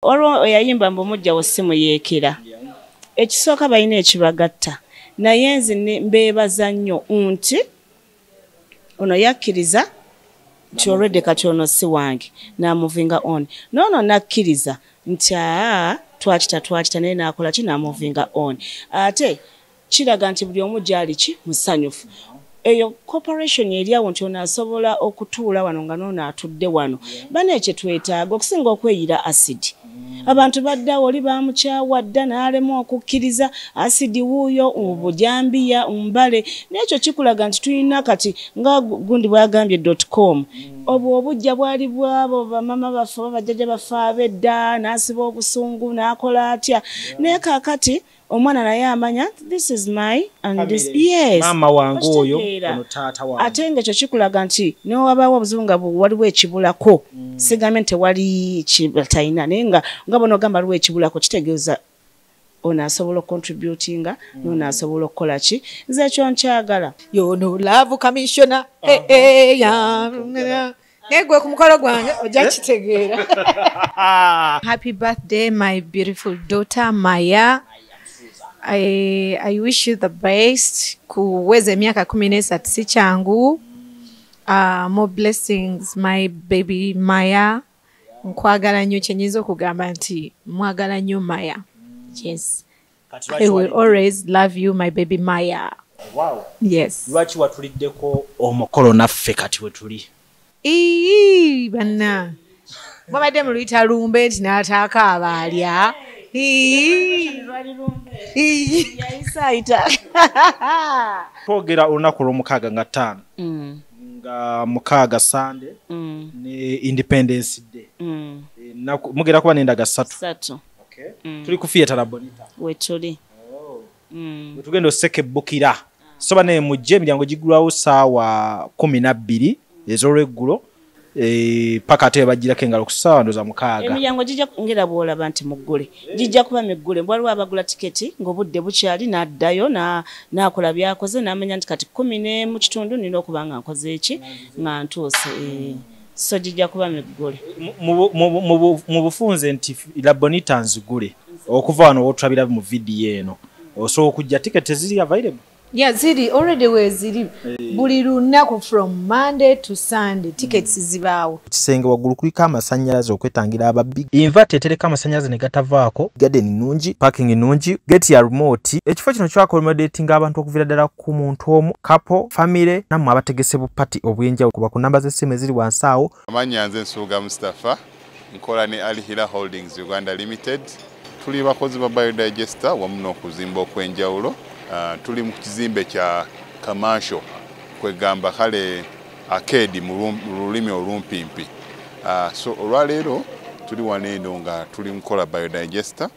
Olwo oyayimba mbu mujja wo simu yeekera. Ekisooka balina ekibagatta. Naye nze mbeebaza nnyo nti ono yakkiriza nti already kati ono si wange n'amuvinga on. Noono nakkiriza nti twakita naye n'akola ki n'amuvinga on. Ate kiraga nti buli omu gyali ki musanyufu. Eyo corporation eri awo nti ono asobola okutuula wano nga n'ono atudde wano. Bano ekyo twetaaga okusinga okweyira acid. Abantu badda oli bamukyawadda n'alema okukkiriza acid wuuyo obujambiya mbale n'ekyo kikulaga nti tulina kati nga gundi bwagambye.com obwo obujja bwali bwabo bamama baffe babajjajja baffe ab'edda n'asiba obusungu n'akola atya naye kaakati omwana naye amanya this is my and this yes mama wange oyo ono taata wange ate ng'ekyo kikulaga nti newabaawo obuzibu nga waliwo ekibulako sigamye nti tewali kibatayina naye nga bono gamba waliwo ekibulako kitegeeza ono asobola contributinga n'ono asobola okukola ki nze ekyo nkyagala yono love commissioner negwe ku mukolo gwange ojja kitegeera. Happy birthday my beautiful daughter Maya. I wish you the best. Kuweza miaka 13 si changu. More blessings my baby Maya. Nkwagala nnyo kyenyiza okugamba nti mwagala nnyo Maya. Yes. I will always love you my baby Maya. Wow. Yes. Lwaki watuliddeko omukolo naffe kati we tuli? Banna. Mwabadde muluyita lumbe nti n'ataaka abaalya. Twogera olunaku lw'omukaaga nga 5 nga mukaaga Sunday ne Independence Day mugera kuba n'endaga 3 tuli ku theatre La Bonita we tuli tugenda osekebbukira soba naye mujje emiryango gigulwawo ssaawa 12 ez'olweggulo paka ate bagirako engalo ku ssaawa ndoza 6 emiryango gijja ngera bw'olaba nti muggule gijja kuba miggule waliwo abagula tiketi ng'obudde bukyali n'addayo n'akola byakoze n'amanya nti kati 10 mu kitundu nina okuba nga nkoze eki nga ntuuse so gijja kuba miggule mu bufunze nti La Bonita nzigule okuva wano wotulabira mu vidiyo eno osobola okujja tiketi ziri available. Yeah, ziri already where ziri buli lunaku from Monday to Sunday tickets zibaawo. Kisenge waggulu kuliko amasannyalaze okwetangira ababbi. Inverter etereka amasannyalaze ne gatavaako. Garden nnungi, parking nnungi, get ya remote. Ekifo kino kyakolomadatinga abantu okuviira ddala ku muntu omu, couple, family nammwe abategese bu party obw'enjawulo kuba ku namba z'essimu eziri wansi awo. Amannya nze Nsuuga Mustafa, nkola ne Al Hira Holdings Uganda Limited. Tuli bakozi ba Biodigester wamu n'okuzimba okw'enjawulo. Tuli mu kizimbe kya commercial kwegamba kale arcade mu lulimi olumpimpi. So olwaleero tuli waneeno nga tuli mukola Biodigester.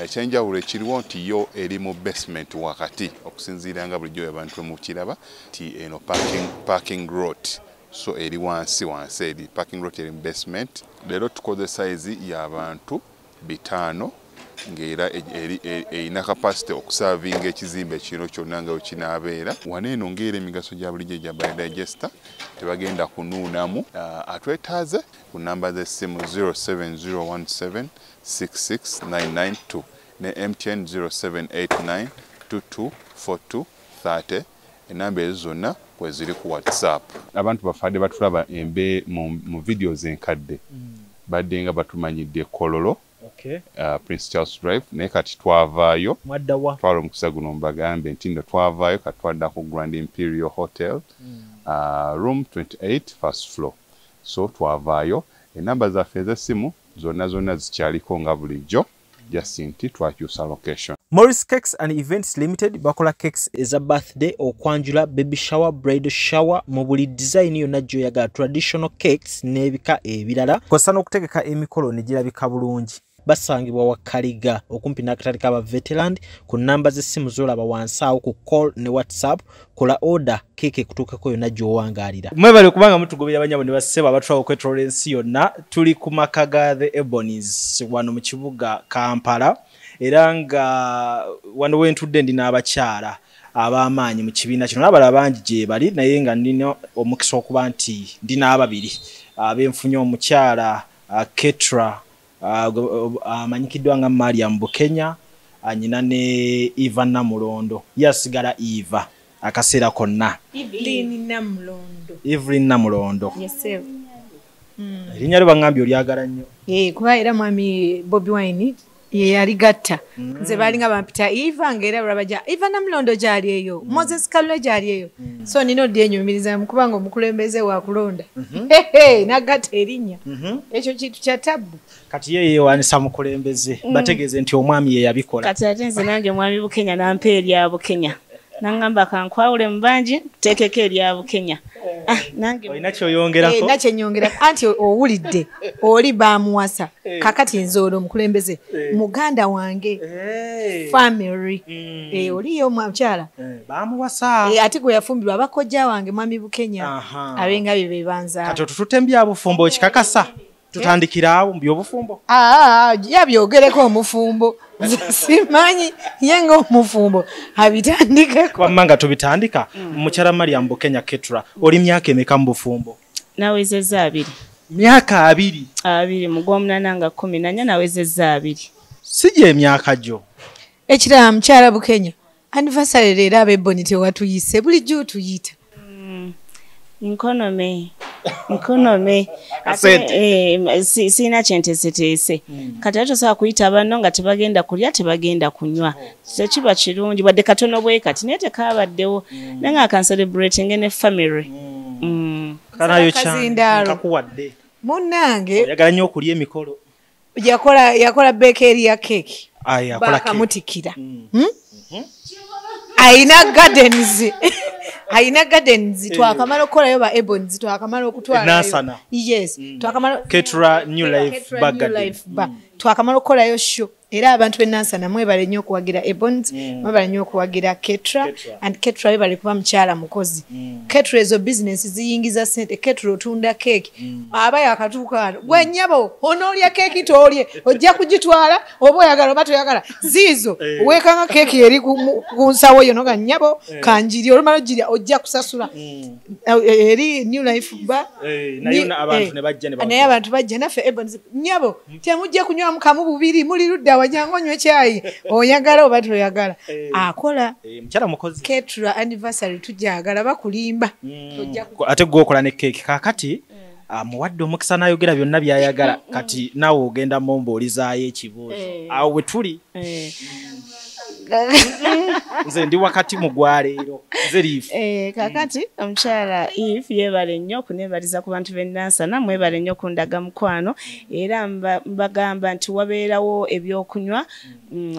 Ekyenjawulo ekiriwo nti yo eri mu basement wakati okusinziira nga bulijjo abantu mu kiraba ti eno parking lot. So eri wansi eri parking lot eri mu basement. Leero tukoze size y'abantu 5 ngera erina capacity okusavinga ekizimbe kino kyonna nga kinaabeera waneeno ngera emigaso gya bulijjo gya Biodigester tebagenda kunuunamu atwetaaze ku namba z'essimu 07017669992 ne MTN 0789224230 enamba ezo zonna kwe ziri ku WhatsApp. Abantu bafadde batulaba mu videos enkadde badde nga batumanyidde Kololo. Okay. Prince Charles Drive naye kati twavaayo mwaddawa twala omukisa guno mbagambe nti ndo twavaayo kati twadda ku Grand Imperial Hotel room 28 first floor so twavaayo enamba zaffe ez'essimu zonna zikyaliko nga bulijjo just nti twakyusa location. Morris Cakes and Events Limited bakola cakes eza birthday okwanjula baby shower bridal shower mu buli design yonna gy'oyagala traditional cakes n'ebika ebirala kosa n'okutegeka emikolo ne girabika bulungi. Basangibwa wa Kaliga okumpi n'akatale k'aba veteran ku namba z'essimu z'olaba wansi awo ku call ne WhatsApp kola order keke kutuukako yonna gy'owangaalira. Mwebale kubanga mutugobera abanyabo ne basseba abatwala okwetola ensi yonna tuli ku maka ga The Ebonies wano mu kibuga Kampala era nga wano wentudde ndi n'abakyala ab'amaanyi mu kibiina kino n'abalala bangi gye bali naye nga nina omukisa okuba nti ndi n'ababiri abenfunye omukyala Ketra amanyikiddwa nga Mariam Bukenya anyina ne Eva Namulondo yasigala Eva akaseera konna Evelyn Namulondo erinnya lyo bangambye olyagala nnyo kuba era mwami Bobi Wine ye yali gatta nze balinga bampita Eva ngera barabaja Eva Namulondo gyali eyo Moses Kalule gyali eyo so nino dyenyumiriza mukubanga omukulembeze wa kulonda nagatta erinnya ekyo kintu kya tabu kati ye yewanisa mukulembeze bategeeze nti omwami ye yabikola kati ate nze nange omwami Bukenya nampa erya Bukenya nangamba kankwawule mubanji tekeko erya Bukenya nange olina kyoyongerako nakye nyongerako anti owulidde oli bamuwasa kakati nze olwo omukulembeze muganda wange family oliyo omukyala bamuwasa ate gwe yafumbirwa abakojja wange mwami Bukenya abenga bye bebanza kati tutembya bufumbo kikakasa tutandikira awo byobufumbo yabyogereko omufumbo simanyi yenga omufumbo abitandikeko wamanga tubitandika mukyala Mariam Bukenya Ketura oli myaka emeka mu bufumbo nawezezza 2 myaka 2 mu Gwomnana nga 14 nawezezza 2 sije emyaka gyo ekirala mukyala Bukenya anniversary leero ab'Ebony tewatuyise bulijjo tuyita Nkonome sina kyenteeseteese kati ate osobola kuyita banno nga tebagenda kulya tebagenda kunywa tekiba kirungi wadde katono bwe kati naye tekaabaddewo naye nga celebrating ne family kanayo kakuwadde munnange oyagala nnyo okulya emikolo yakola bakery ya keki bakamutikira ayina gardens twakamala okukolayo ba Ebons twakamala okutwalayo yes twakamala Ketura New Life Bar twakamala okukolayo show era abantu b'Nansana mwebale nnyo okuwagira Ebons mwebale nnyo okuwagira Ketura and Ketura webale kuba mukyala mukozi Ketura ezo business ziyingiza sente Ketura otunda keki aba yakatuuka gwe nnyabo onoolya keki toolye ojja kugitwala oba oyagala oba toyagala ziizo weekanga keki eri ku nsawo yo noga nnyabo kanjiri olumala ogirya ojja kusasula eri New Life Bar naye abantu bajja naffe Ebons nnyabo temujja kunywamu kamu bubiri muli ludda wanyango nywe chai oyagala oba toyagala akola mukyala mukozi Ketura anniversary tujagala bakulimba ate gwokola ne cake kakati muwadde omukisa nayogera byonna byayagala kati nawe ogenda momboolizaayo ekibuuzo awo we tuli nze ndi wakati mu gwaleero nze Liif kakati omukyala Eve yebale nnyo okuneebaliza ku bantu b'Nansana mwebale nnyo kundaga mukwano era mbagamba nti wabeerawo ebyokunywa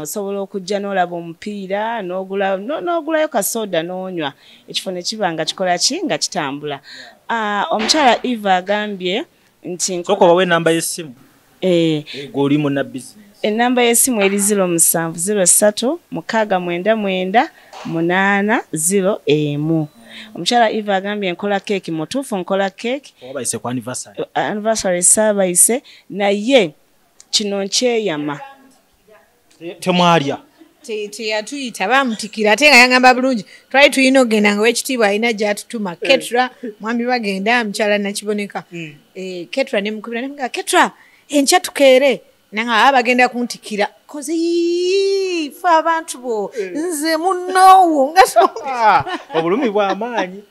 osobola okujja n'olaba omupiira n'ogulayo kasoda n'onywa ekifo ne kiba nga kikola ki nga kitambula omukyala Eve agambye nti soko bawe namba y'essimu goli mu na business enamba y'essimu eri 0776998801 omukyala Eve agambye nkola keeki mutuufu nkola keeki obayise ku anniversary saabayise naye kino nkyeyama temwalya teyatuyita bamutikira ate nga yangamba bulungi twali tulina ogenda nga wekitiibwa alina gyatutuma Ketura mwami bagenda mukyala nakiboneka Ketura nemukubira nemuga Ketura enkya tukeere nanga bagenda kuntikira kozi fa abantu bo nze munoowo nga obulumi bw'amaanyi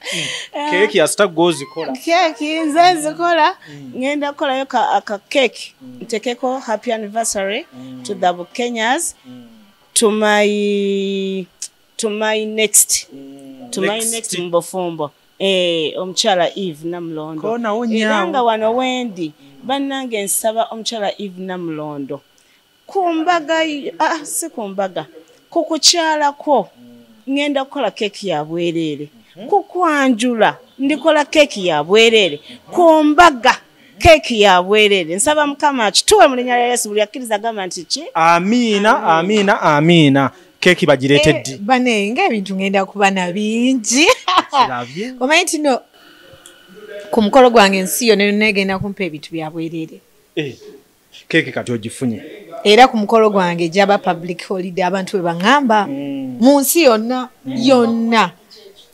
keeki yasita gozikola keeki nze zikola ngenda kukolayo aka keeki ntekeko happy anniversary to the Bukenyas to my next mbofumbo omukyala Eve Namulondo era nga wano wendi bannange nsaba omukyala Eve Namulondo kumbaga si kumbaga kukukyalako ngenda kukola keeki ya bwereere kukwanjula ndikola keeki ya bwereere kumbaga keeki ya bwereere nsaba Mukama kituwe mu linnya lya Yesu buli akkiriza gamba nti ki amina keeki bagireetedde bane ng'ebintu ngenda kuba na bingi omanyi tino ku mukolo gwange ensi yonna negenda kumpa ebintu bya bwereere keeki kati ogifunye era ku mukolo gwange gyaba public holiday abantu bwe baŋŋamba mu nsi yonna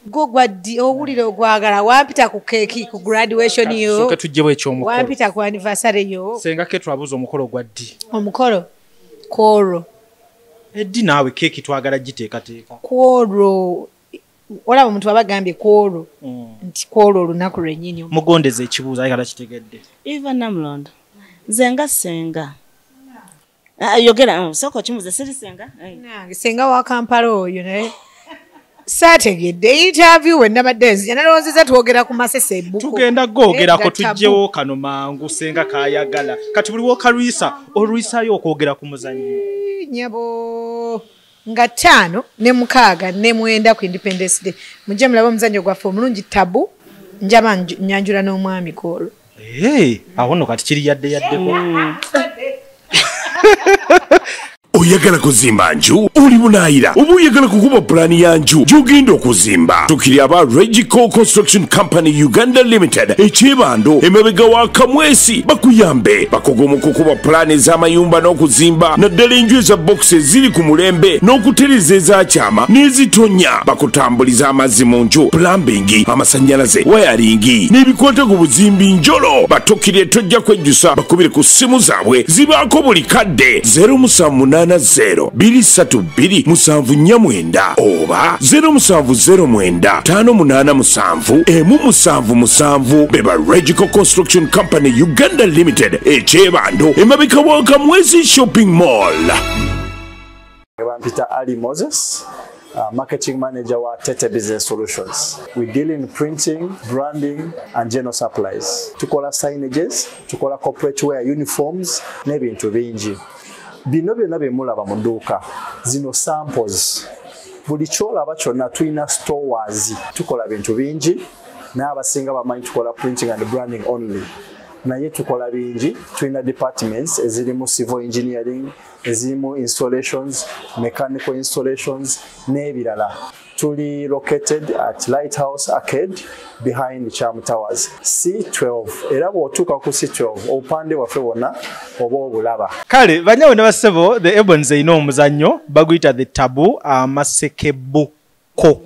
Go gwaddi owulire ogwagala wampita ku keeki ku graduation yo. Soka tujjewo ekyomukolo. Wampita ku anniversary yo. Senga ke twabuza omukolo gwaddi. Omukolo kwolwo. Eddi naawe keeki twagala giteekateeka. Kwolwo. Olaba omuntu abagambye kwolwo. Nti kwolwo olunaku lwennyini. Mugondeze ekibuuzo ayi kala kitegedde. Eva Namlondo. Zenga senga. Yogera soko kimuze siri senga. Nange senga wa Kampala oyo naye. Sategedde interview we nabaddenzi yanalonzeza twogera ku masese ebbuko. Tugenda googerako tujjewo kano mangu senga kayagala. Kati buli wokalwisa olwisayo okwogera ku muzannyo. Nyabo nga 5 ne 6 ne 9 ku Independence Day. Mujje mulaba omuzannyo gwaffe omulungi tabu njaba nyanjula n'omwami Kolo. Awo no kati kiri yadde yaddeko. Oyagala kuzimba nju oli bunaayira oba oyagala kukuba pulaani ya nju gy'ogenda okuzimba tukiri aba Regico Construction Company Uganda Limited ekyebando emabega wa Kamwesi bakuyambe bakoga mu kukuba pulaani z'amayumba n'okuzimba naddala enju eza bokisi ziri ku mulembe n'okutereza ezakyama n'ezitonya bakutambuliza amazzi mu nju plumbing amasannyalaze wayaringi n'ebikwata ku buzimbi njolo batukire tojja kwejjusa bakubire ku ssimu zaabwe zibaako buli kadde 078 232 oba 0709 beba Regico Construction Company Uganda Limited ekyebando emabika wa Kamwezi Shopping Mall. Peter Ali Moses, Marketing Manager wa Tete Business Solutions. We deal in printing, branding and general supplies. Tukola signages, tukola corporate wear uniforms n'ebintu bingi. Bino byonna bemulaba mu dduuka zino samples buli kyolaba kyonna tulina stores tukola bintu bingi n'abasinga bamanyi tukola printing and branding only naye tukola bingi tulina departments ezirimu civil engineering ezirimu installations mechanical installations n'ebirala tuli located at Lighthouse Arcade behind Charm Towers C12 era bw'otuuka ku C12 obupande waffe wonna oba obulaba kale banyawo ne basebo the Ebons ino omuzannyo baguyita the tabu amasekebbuko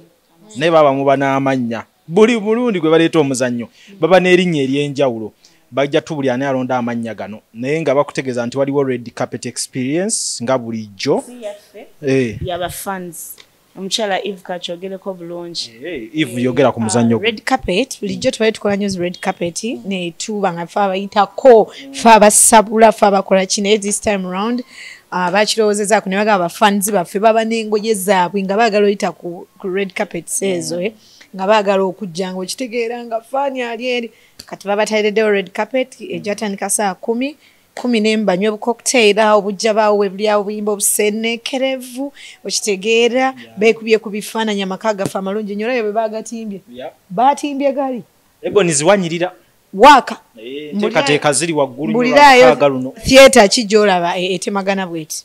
naye baba muba n'amannya buli mulundi gwe baleeta omuzannyo baba n'erinnya ery'enjawulo bajja tubuli ani alonda amannya gano naye nga bakutegeeza nti waliwo red carpet experience nga bulijjo yaba fans Omuchala Eve kachogereko bulungi. Eve yogera ku muzannyo. Red carpet, bulijjo twali tukola news red carpet ne tuba nga faba yitako faba sabula faba kola kine this time around. Bakiroozeza ku ne bagaba fans baffe baba n'engoye zaabwe nga baagala oyita ku red carpet sezo nga baagala okujja nga okitegeera nga fani ali eri kati babatayiddewo red carpet ejatandika saa 10 n'embanywa obucocktail obujja baawe bulyawo obuyimba obusenekerevu okitegeera beekubye ku bifaananyi amaka gaffe amalungi nnyo olabye bwe baagatimbye baatimbye gali Ebony ziwanyirira waaka teekateeka ziri waggulu mbuliraayo theatre ki gy'olaba etemagana bweti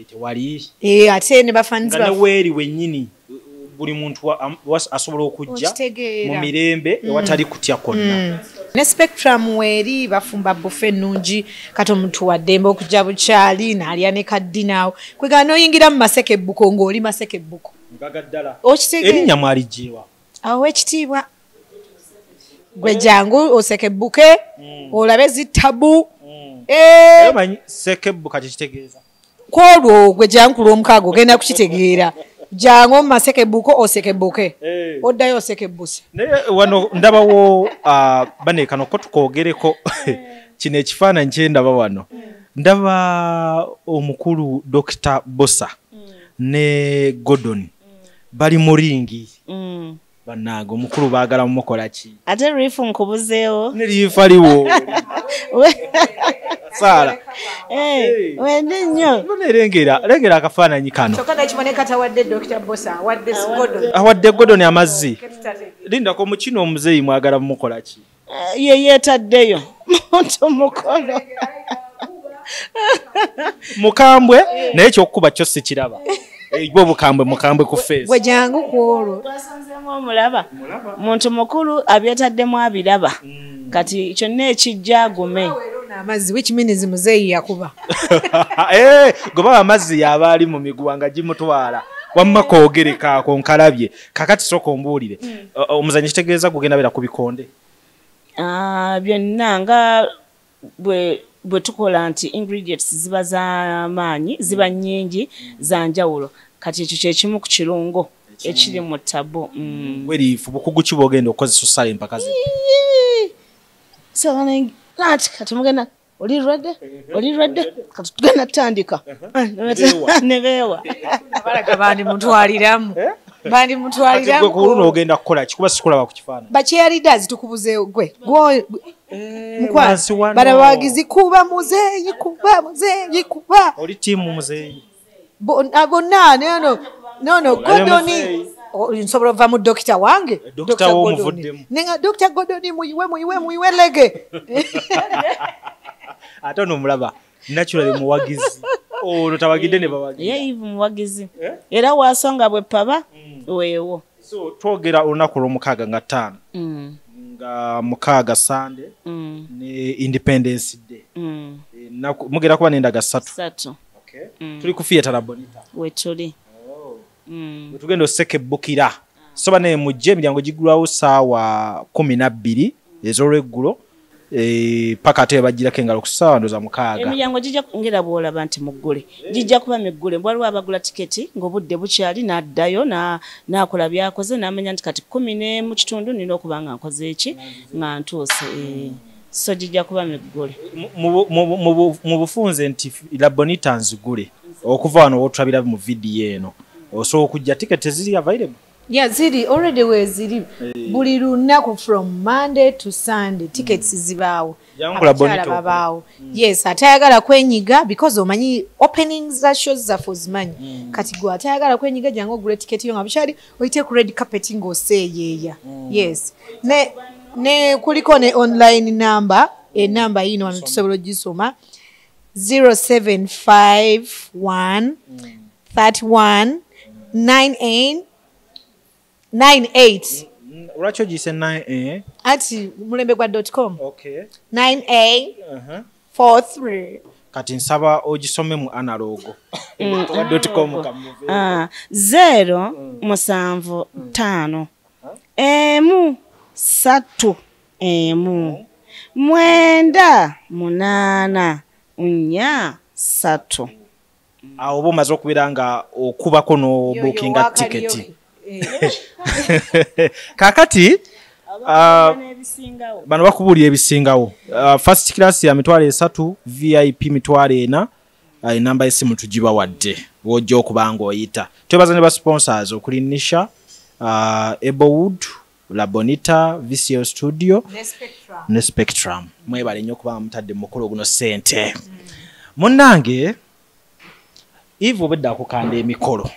tewali ate ne bafaanizi nga neweeri wennyini buli muntu asobola okujja mu mirembe ewatali kutya kwonna ne spectrum weeri bafumba bufe ennungi kati omuntu waddembe okujja bukyali n'alya ne kaddinaawo kwegala n'oyingira mu masekebbuko ng'oli masekebbuko erinnya mwali gyewa awo ekitiibwa gwe jangu osekebbuke olabe zitabu manyi sekebbuka tekitegeeza kwolwo gwe jangu ku lw'omukaaga ogenda kukitegeera jangu mu masekebbuko osekebbuke oddayo osekebbuse naye wano ndabawo baneekano ko tukoogereko kino ekifaananyi kyendaba wano ndaba omukulu Dr. Bosa ne Gordon bali mu ringi bannange omukulu baagala mumukola ki ate rifu nkubuzeewo ne rifu aliwo Sala wende nnyo lengera akafaananyi kano kyokka nakiboneka tawadde Dr. Bosa awadde Gordon amazzi lindako mu kino omuzeeyi mwagala mumukola ki ye yeetaddeyo muntu mukolo mukambwe naye kyokkuba kyo sikiraba gwe mukambwe ku face gwe jangu kwolwo twasanzemu omulaba muntu mukulu abyetaddemu abiraba kati kyonna ekijja agume amazzi which means muzeeyi yakuba goba amazzi yaba ali mu miguwa nga gimutwala wamma koogereka ko nkalabye kakati soko ombuulire omuzanyi kitegeeza kugenda bera ku bikonde byonna nga bwe tukola nti ingredients ziba za maanyi ziba nnyingi za njawulo kati ekyo kyekimu ku kirungo ekiri mu tabo weriifu bukugu ki bwogenda okukozesa osala empaka ze kati mugenda oli redde kati tugenda tutandika ne beewa balaga bandimutwaliramu bandimutwaliramu ku luno ogenda kukola kikuba sikulaba ku kifaananyi bakyeyalidazi tukubuzeewo gwe balabagizi kuba muzeeyi kuba oli tiimu muzeeyi bonna nono Godoni nsobola ova mu dokita wange dokita womuvuddemu nenga dokita Godoni muyiwe lege ate ono omulaba naturally muwagizi olwo tawagidde ne bawagizi ye Eve muwagizi era wasonga bwe paba weewo so twogera olunaku lw'omukaaga nga 5 nga mukaaga Sunday ne Independence Day mugera kuba n'endaga 3 tuli ku theatre La Bonita wetuli tugenda osekebukira soba ne mujje emiryango gigulwawo saawa 12 ez'olweggulo paka ate bagirako engalo ku ssaawa ndoza 6 emiryango gijja ngera bwolaba nti muggule gijja kuba miggule waliwo abagula tiketi ng'obudde bukyali n'addayo n'akola byakoze n'amanya nti kati 10 mu kitundu nina okuba nga nkoze eki nga ntuuse so gijja kuba miggule mu bufunze nti La Bonita nzigule okuva wano wotulabira mu vidiyo eno osobola okujja tiketi ziri available yeah ziri already we ziri buli lunaku from Monday to Sunday tickets zibaawo abakyala babaawo yes atayagala kwenyiga because omanyi openings za shows za fozimanyi kati gwe atayagala kwenyiga jangu ogule ticket yo nga bukyali oyite ku red carpet ng'oseeyeeya yes ne kuliko ne online number enamba yino wano tusobola ogisoma 0751 31 98 Uracho jise 9A ati mulembegwa.com okay 9A 43 kati nsaba ogisome mu analogo .com kamuve 0 musanvu 5 emu 3 emu 9 8 3 awo bomaze okubira nga okubako no bookinga ticket kakati bano bakubulira ebisingawo first class ya mitwale 3 VIP mitwale 4 namba esimu tujiba wadde wojja okubanga oyita twebaza ne ba sponsors okuli Nisha Eblewood La Bonita VCO Studio ne Spectrum mwebale nnyo kuba mutadde mukolo guno sente munnange Eve obedda akukanda emikolo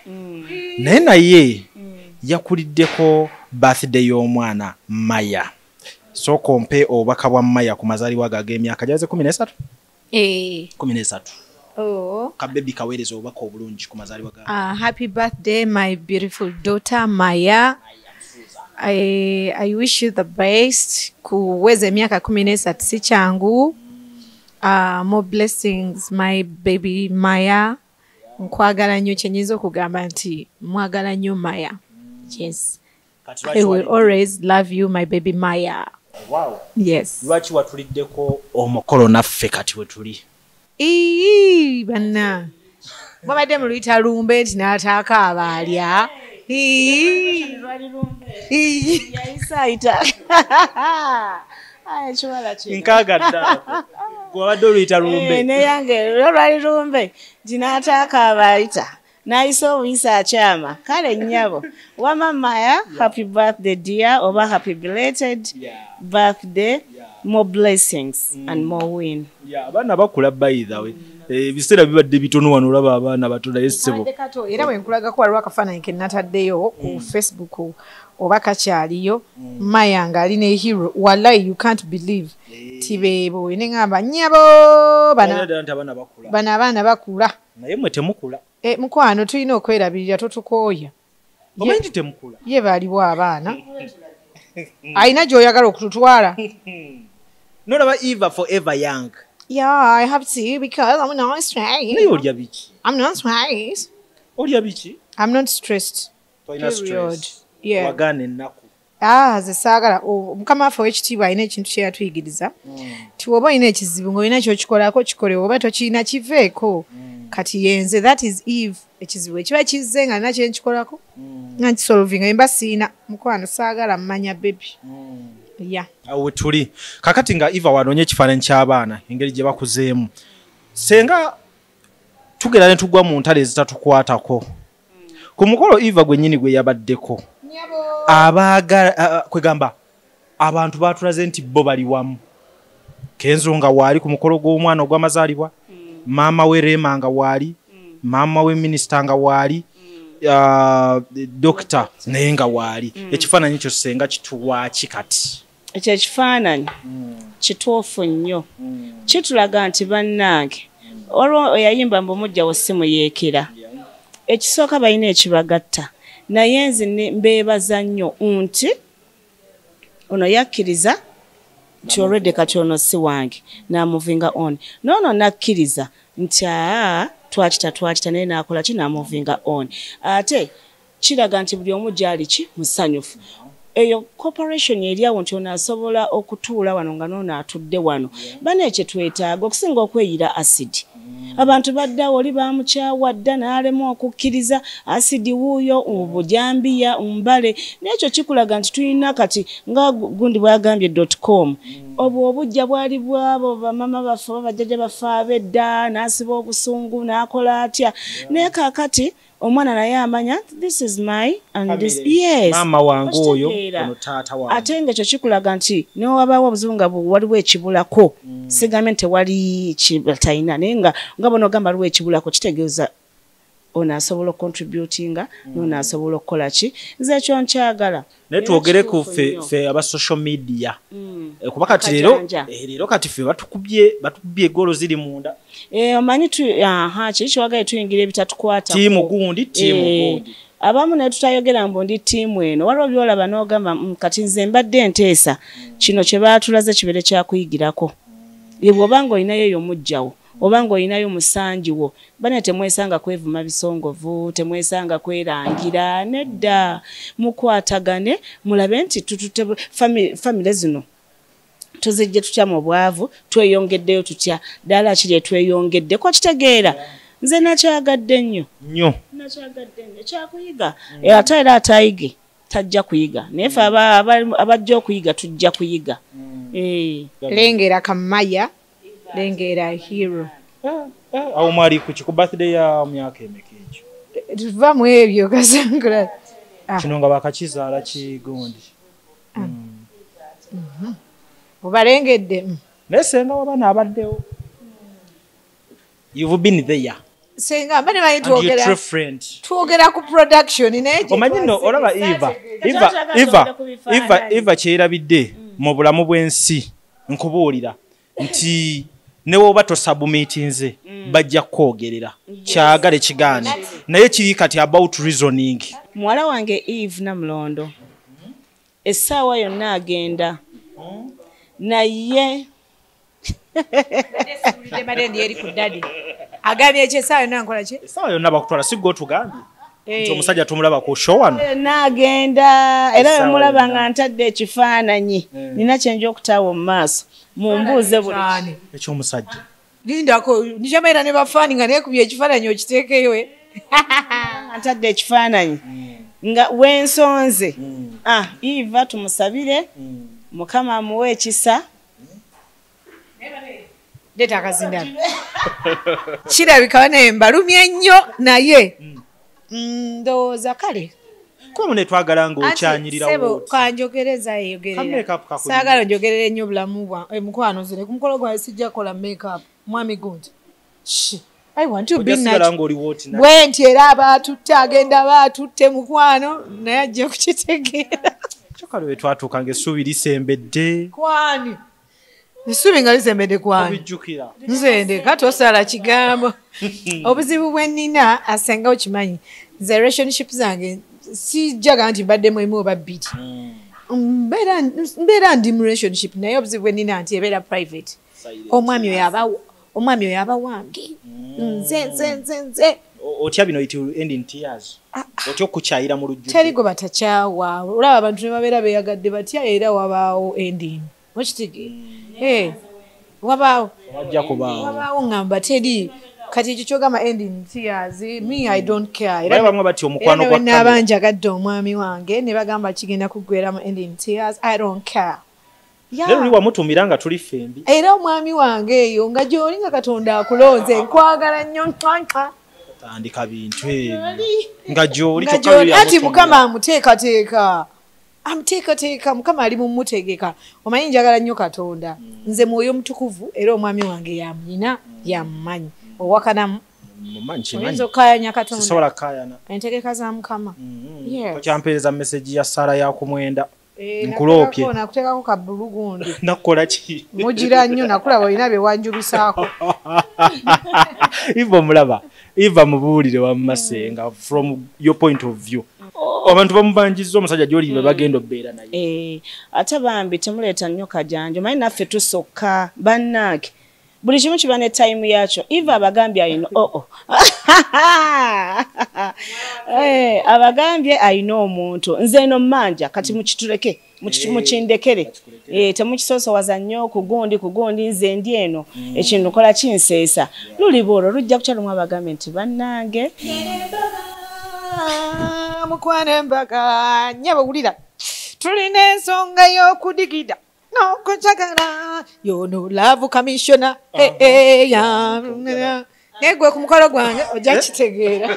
naye yakuliddeko birthday y'omwana Maya so kompe obaka bwa Maya ku mazaliwa gage emyaka jaze 13 13 ka baby kaweereza obaka obulungi ku mazaliwa gage happy birthday my beautiful daughter Maya. I wish you the best kuweza emyaka 13 si changu more blessings my baby Maya. Nkwagala nnyo kyenyiza okugamba nti mwagala nnyo Maya. Yes. I will always love you my baby Maya. Wow. Yes. Lwaki watuliddeko omukolo naffe kati we tuli? Banna. Mwabadde muluyita lumbe nti n'ataaka abaalya. Yayisaayita. Ekiwala kye. Nkaagadda. Gwabadde oluyita lumbe. Neyange lwali lumbe ginataaka abayita nayisa obuyisa akyama kale nnyabo wama Maya happy birthday dear oba happy belated birthday more blessings and more win abaana bakula by the way ebiseera bibadde bitono wano olaba abaana batola yesebo era bwe nkulagako waliwo akafaananyi ke nataddeyo ku Facebook oba kakyaliyo Maya nga alina hero wallahi you can't believe tibebo neŋŋamba nnyabo bana abaana bakula naye mwe temukula mukwano tulina okwerabirira totukooya omanyi temukula ye baaliwo abaana alina gy'oyagala okututwala nolaba Eva forever young. Yeah, I have to because I'm not straight. Naye olya biki? I'm not straight. Olya biki? I'm not stressed. Period. Yeah. Wagane ennaku. Ze saagala mukama waffe w'ekitiibwa alina ekintu kye yatuyigiriza ti woba olina ekizibu ng'olina kyokikolako kikole oba tokiina kiveeko kati yenze that is Eve ekizibu ekiba kizze nga nina kyenkikolako nga nkisolvinga emba siina mukwano saagala mmanya bebi ya awo tuli kakati nga Eva wanoonye ekifaananyi ky'abaana engeri gye bakuzeemu senga tugera ne tugwa mu ntale ezitatukwatako ku mukolo Eva gwennyini gwe yabaddeko abaagala kwegamba abantu batulaze nti bo bali wamu Kenzo nga waali ku mukolo gw'omwana ogw'amazaalibwa maama we Rema nga waali maama we minisita nga waali dokita naye nga waali ekifaananyi ekyo senga kituwaaki kati ekyo ekifaananyi kituufu nnyo kitulaga nti bannange olwo yayimba mbu mujjawo simuyeekera ekisooka balina ekibagatta naye nze mbeebaza nnyo nti ono yakkiriza nti already kati ono si wange n'amuvinga on noono nakkiriza nti twakita naye n'akola ki n'amuvinga on ate kiraga nti buli omu gyali ki musanyufu eyo corporation eri awo nti ono asobola okutuula wano nga noono atudde wano bana ekyo twetaaga okusinga okweyira acid abantu baddawo oli bamukyawadda n'alema okukkiriza asidi wuuyo bujambiya mbale n'ekyo kikulaga nti tulina kati nga gundi bwagambye.com obwo obujja bwali bwabo bamama baffe babajjajja baffe ab'edda n'asiba obusungu n'akola atya naye kaakati omwana naye amanya this is my and this yes mama wange oyo ono taata wange ate ng'ekyo kikulaga nti newe wabaawo obuzibu nga waliwo ekibulako sigambye nti tewali kibatalina naye nga bono ogamba waliwo ekibulako kitegeeza ono asobola okontributinga n'ono asobola okukola ki nze ekyo nkyagala naye twogere ku ffe aba social media kuba kati leero kati ffe batukubye egolo ziri munda omanyi kiri kyewagaye tuyingira ebitatukwata tiimu gundi abamu naye tutayogera mbu ndi tiimu eno waliwo byolaba n'ogamba kati nze mbadde nteesa kino kye baatulaze kibeere kyakuyigirako bw'obanga olinayo eyo mujjawo obanga olinayo musanji wo bane temwesanga kwevuma bisongovu temwesanga kwerangira nedda mukwatagane mulabe nti tutute family zino tuzijje tutya mu bwavu tweyongeddeyo tutya ddala kiri tweyongedde ko kitegeera nze nakyagadde nnyo kyakuyiga ate era atayige tajja kuyiga naye fe abajja okuyiga tujja kuyiga lengera kamaya lengera hero awo mwali ku birthday ya myaka emeka ekyo tuva mu ebyo kasangula kino nga bakakizaala kigundi obalengedde naye senga wabana abaddewo you've been there senga mbane bayi twogera ku production naye omanyi no olaba Eva kyerabidde mu bulamu bw'ensi nkubuulira nti newe oba tosubmitinze bajja kwogerera kyagale kigaane naye kiri kati about reasoning muwala wange Eve Namulondo essaawa yonna agenda naye agambye ekyo essaawa yonna nkola ki essaawa yonna bakutwala sigga otugambye nti omusajja tumulaba ku show wano naagenda era bemulaba nga ntadde ekifaananyi nina kyenja okutaawa mu maaso mumbuuze buli ekyomusajja lindako nikyamaira ne bafaani nga neekubye ekifaananyi okiteekeyo ntadde ekifaananyi nga wensonze Eva tumusabire mukama amuwe ekisa leeta akazindalo kirabika naye mbalumye nnyo naye ndowooza kale kumu ne twagala ng'okyanyirira wooti kanjogereza eyogerera saagala njogerere nnyo bulamu mukwano zire ku mukolo gwange sijja kukola makeup mwami gundi I want to be bwe nti era abaatutte agenda baatutte mukwano naye ajja kukitegeera kyokale we twatuuka ng'essuubi lisembedde kwani essuubi nga lisembedde kwani obijjukira nze ndeka tosala kigambo obuzibu bwe nnina asengawo kimanyi nze relationship zange sijjaga nti mbadde mwemu oba bbiri mbeera ndi mu relationship naye obuzibu bwe nnina nti ebeera private omwami oyo aba wange nze otya bino it will end in tears otyo kukyayira mu lujju terigo batakyawa olaba abantu ne babeera beeyagadde batya era wabaawo ending okitegeera wabaawo ngamba teri kati ekyo kyogamba ending tears me I don't care era bamwe bati omukwano gwa n'abanjagadde omwami wange ne bagamba kigenda kuggweramu ending tears I don't care lero oli wamutumira nga tuli fembi era omwami wange eyo nga gy'oli nga Katonda akulonze nkwagala nnyo tandika bintu ebyo nga gy'oli ati Mukama amuteekateeka Mukama ali mumutegeka omanyi njagala nnyo Katonda nze mwoyo mutukuvu era omwami wange yamuyina yamumanyi owakanamu oyinza okukayanya Katonda sisobola kukayana entegeka za Mukama okyampeereza message ya Sara ya kumwenda nkuloopye nakuteekako kabbulu gundi nakukola ki mugira nnyo nakulaba olina bye wanjubisaako Iva mulaba Iva mubuulire wammasenga from your point of view abantu bamubanjizza omusajja gy'oli be bagenda obbeera naye ate bambi temuleeta nnyo kajanjo manyi naffe tusokka bannange buli kimu kiba ne time yakyo Iva abagambye ayina abagambye ayina omuntu nze eno mmanja kati mukituleke mukindekere temukisoosowaza nnyo kugundi nze ndi eno ekintu kola kinseesa luliba olwo lujja kukyalimu abagambye nti bannange mukwana embaga nyabawulira tulina ensonga y'okudigida n'okukyagala yono love commissioner negwe ku mukolo gwange ojja kitegeera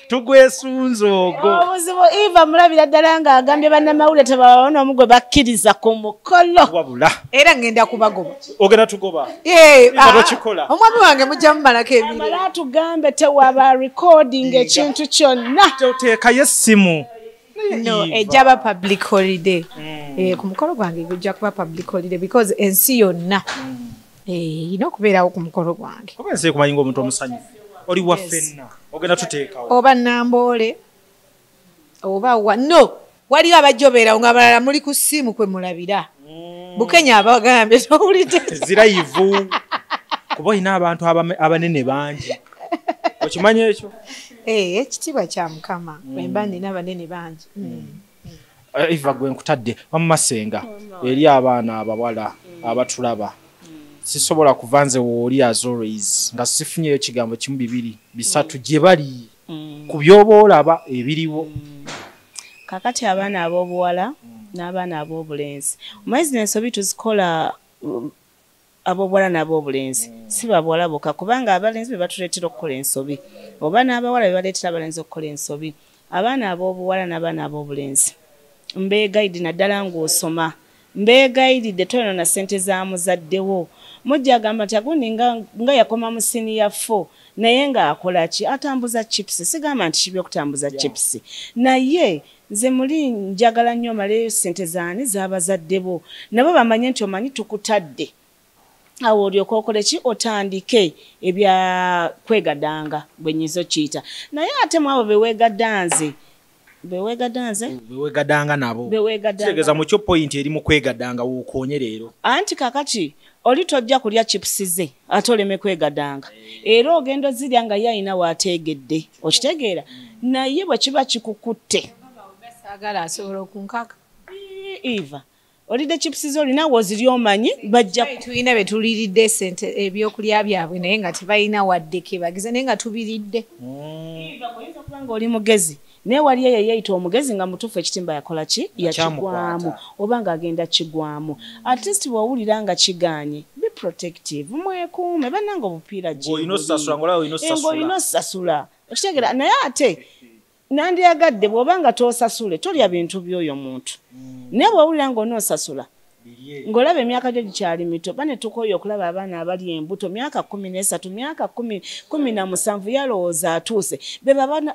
tugwesunza ogwo obuzibu Iva mulabira ddala ng'agambye bannamawulire tebawona omugwe bakkiriza ku mukolo wabula era ngenda kubagoba ogenda tugoba tokikola omwami wange mujja mumalako ebiri amala tugambe tewaba recording ekintu kyonna toteekayo essimu no ejaba public holiday ku mukolo gwange gujja kuba public holiday because ensi yonna ino okubeerawo ku mukolo gwange oba ensi ekumanyi ng'omuntu omusanyufu oli waffenna ogenda tuteekawo oba Namboole oba no waliwo abajja obeerawo ng'abalala muli ku ssimu kwe mulabira Bukenya abagambye towulidde zirayivu kuba olina abantu abanene bangi okimanyi ekyo ekitiibwa kya Mukama bwemba nina abanene bangi Iva gwe nkutadde wammasenga eri abaana abawala abatulaba sisobola kuva nze wooli as always nga sifunyeyo kigambo kimu bibiri bisatu gye bali ku by'oba olaba ebiriwo kakati abaana ab'obuwala n'abaana ab'obulenzi omwezi n'ensobi tuzikola ab'obuwala n'ab'obulenzi si babuwala bokka kubanga abalenzi be batuleetera okukola ensobi oba n'abawala be baleetera abalenzi okukola ensobi abaana ab'obuwala n'abaana ab'obulenzi mbeegayidi naddala ng'osoma mbeegayididde toyona na ssente za muzaddewo mujja agamba nti agundi nga yakoma mu siniya 4 naye ng'akola ki atambuza chips sigamba nti kibi okutambuza chips naye nze muli njagala nnyo maleyo ssente zaani z'abazadde bo nabo bamanye nti omanyi tukutadde awo olyoka okole ki otandike ebya kwegadanga bwe nyizo kiyita naye ate mu abo beweegaddanze beweegaddanga nabo kitegeeza mu kyo point eri mu kwegaddanga wookoonye leero anti kakati oli tojja kulya chips ze ate oleme kwegaddanga era ogenda zirya nga ye ayina waateegedde okitegeera naye bwe kiba kikukutte saagala asobola okunkaka Eva olidde chips ze olina woziri omanyi bajja tulina be tuliridde sente ebyokulya byabwe naye nga tebalina wadde kebagize naye nga tubiridde Eva oyinza kuba nga oli mugezi naye wali eyo yeyita omugezi nga mutuufu ekitimba yakola ki yakigwamu oba ng'agenda kigwamu at least bw'owulira nga kiganye be protective mwekuume bannanga obupiira ng'olina osasula okitegeera naye ate nandiyagadde bw'oba nga toosasule tolya bintu by'oyo muntu naye bw'owulira ng'onoosasula ng'olaba emyaka gyo gikyali mito bane tukoye okulaba abaana abali embuto myaka 13 myaka 17 yalowooza atuuse be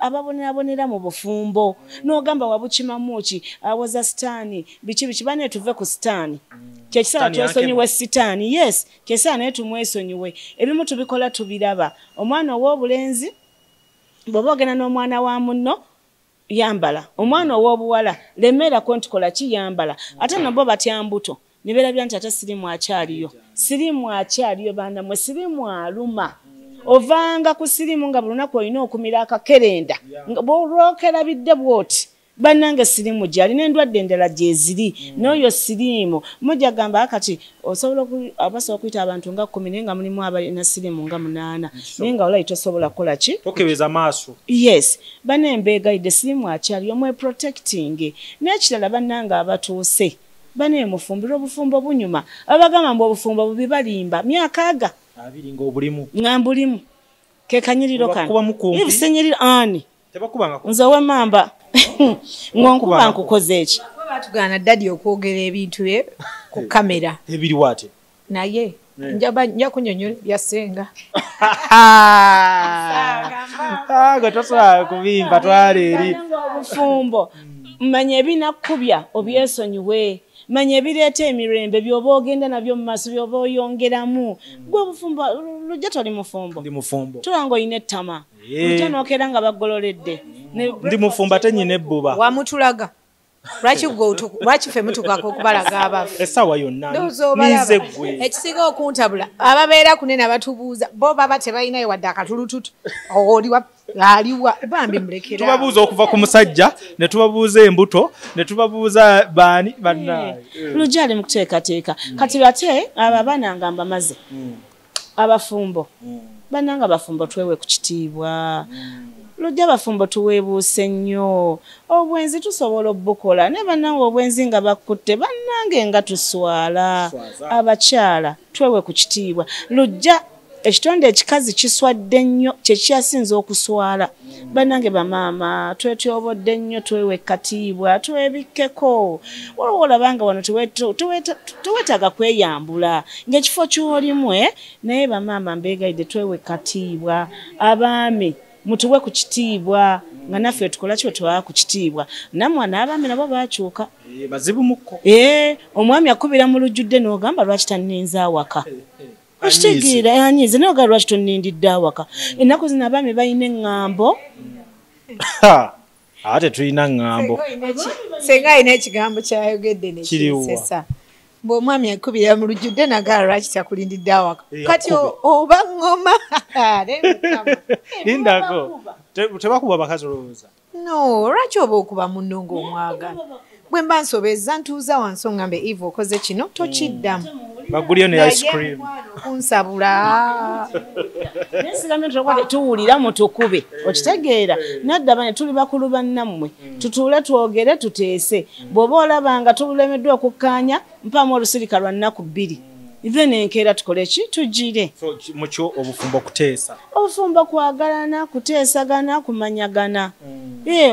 ababonerabonera mu bufumbo n'ogamba wabukimamuki awoza sitaani biki bane tuve ku sitaani kyekisala twesonyiwe sitaani yes kyekisala naye tumwesonyiwe ebimu tubikola tubiraba omwana ow'obulenzi bw'oba ogenda n'omwana wa munno yambala omwana ow'obuwala lemerako nti kola ki yambala ate nabo batya mbuto nibeerabira nti ate sirimu akyaliyo baana mwe sirimu aluma ovanga ku sirimu nga buli lunaku olina okumira akakerenda bw'olwokera bidde bw'oti bannange sirimu gyali n'endwadde endala gye ziri n'oyo sirimu mujja gamba akati osobola abasobola okuyita abantu nga 10 naye nga mulimu abalina sirimu nga 8 naye nga olayi tosobola kukola ki tokebeza maaso yes bane mbeegayidde sirimu akyali omwe protecting n'ekirala bannange abatuuse bane mufumbira obufumbo bunyuma abagamba mbu obufumbo bubi balimba myaka aga 2 ng'obulimu nga mbulimu ke kanyiriro kano ibisenyiriro ani tebakubanga nze w'emmamba ngonkuba nkukoze eki batugana dadi okwogera ebintu bye ku kamera ebiri wate naye nja kunyonyola byasenga tosobola kubimba twala eri obufumbo manya ebinakkubya obyesonyiwe manya ebireeta emirembe byoba ogenda nabyo mu maaso byoba oyongeramu gwe obufumbo lujja toli mufumbo ndi mufumbo tulanga olina ettama lujja nookera nga baggololedde ndi mufumbo ate nnyina ebbuba wamutulaga lwaki ffe mutukako okubalaga abafu essaawa yonna nize gwe ekisinga okuntabula ababeera kunene abatubuuza bo baba tebalinayo wadde akatulututu oliwa aliwa bambi mulekera tubabuuza okuva ku musajja ne tubabuuza embuto ne tubabuuza baani bannaye lujja ali mu kuteekateeka kati bate abo abaana nga mbamaze abafumbo bannanga abafumbo twewe ku kitiibwa lujja abafumbo tuweebuuse nnyo obwenzi tusobola obukola ne bannange obwenzi nga bakutte bannange nga tuswala abakyala twewe ku kitiibwa lujja ekitonde ekikazi kiswadde nnyo kyekyasinza okuswala bannange bamaama twetyobodde nnyo twewe katiibwa twebikkeko waliwo olabanga wano tuwetaaga kweyambula ng'ekifo ky'olimu naye bamaama mbeegayidde twewe katiibwa abaami mutuwe ku kitiibwa nga naffe tukola kyo twaa ku kitiibwa nammwe n'abaami nabo baakyuka bazibu mukko omwami akubira mu lujjudde n'ogamba lwaki tanninza awaka okitegeera yanyize naye ogamba lwaki tonnindidde awaka ennaku zino abaami balina eŋŋambo ate tulina ŋŋambo senga alina ekigambo kyayogedde nekinsesa bw'omwami akubira mu lujjudde nagala lwaki takulindidde awaka kati oba ŋŋoma lindako tebakuba bakazi olowooza no lwaki oba okuba munno ng'omwagala bwe mba nsobezza ntuuza wansi ongambe eve okoze kino tokiddamu bagulyo ne ice cream kunsabula nesigamye tuwulira mutukube okitegeera naddaba ne tuli bakulu bannammwe tutuule twogere tuteese bw'oba olabanga tulemeddwa okukkaanya mpaamu olusirika lwa nnaku 2 even enkeera tukole ki tugire mukyo obufumbo kuteesa obufumbo kwagalana kuteesagana kumanyagana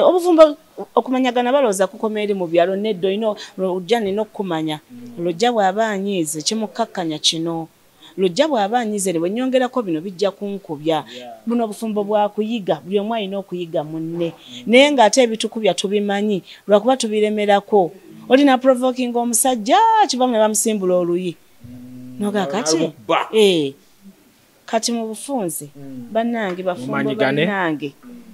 obufumbo okumanyagana balowooza kukoma eri mu byalo nedda olina lujja nina okukumanya lujja bw'aba anyiize kimukkakkanya kino lujja bw'aba anyiize ne bwennyongerako bino bijja kunkubya buno obufumbo bwakuyiga buli omu alina okuyiga munne naye ng'ate ebitukubya tubimanyi lwakuba tubiremerako olina provoking omusajja kivamu ne bamusimbula oluyi noga kati kati mu bufunze bannange bafumbo bannange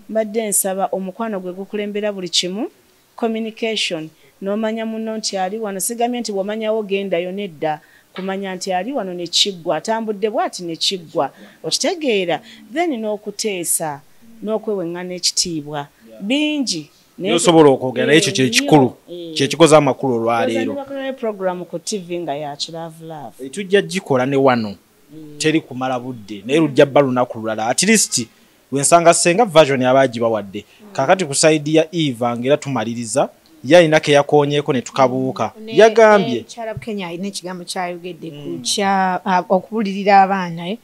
mbadde nsaba omukwano gwe gukulembera buli kimu communication n'omanya munno nti ali wano sigamye nti bw'omanyawo gendayo nedda kumanya nti ali wano ne kiggwa atambudde bw'ati ne kiggwa okitegeera then n'okuteesa n'okweweŋŋana ekitiibwa bingi osobola okwogera naye ekyo kyekikulu kyekikoze amakulu olwaleero program ku tv nga ya kilavulaavu tujja gikola ne wano teri kumala budde naye lujja bba lunaku lulala at least wensanga senga version abagibawadde kakati ku side ya Eva ngera tumaliriza yalina ke yakonyeeko ne tukabuuka yagambye Charab Kenya alina ekigambo kyayogedde ku kya okubulirira abaana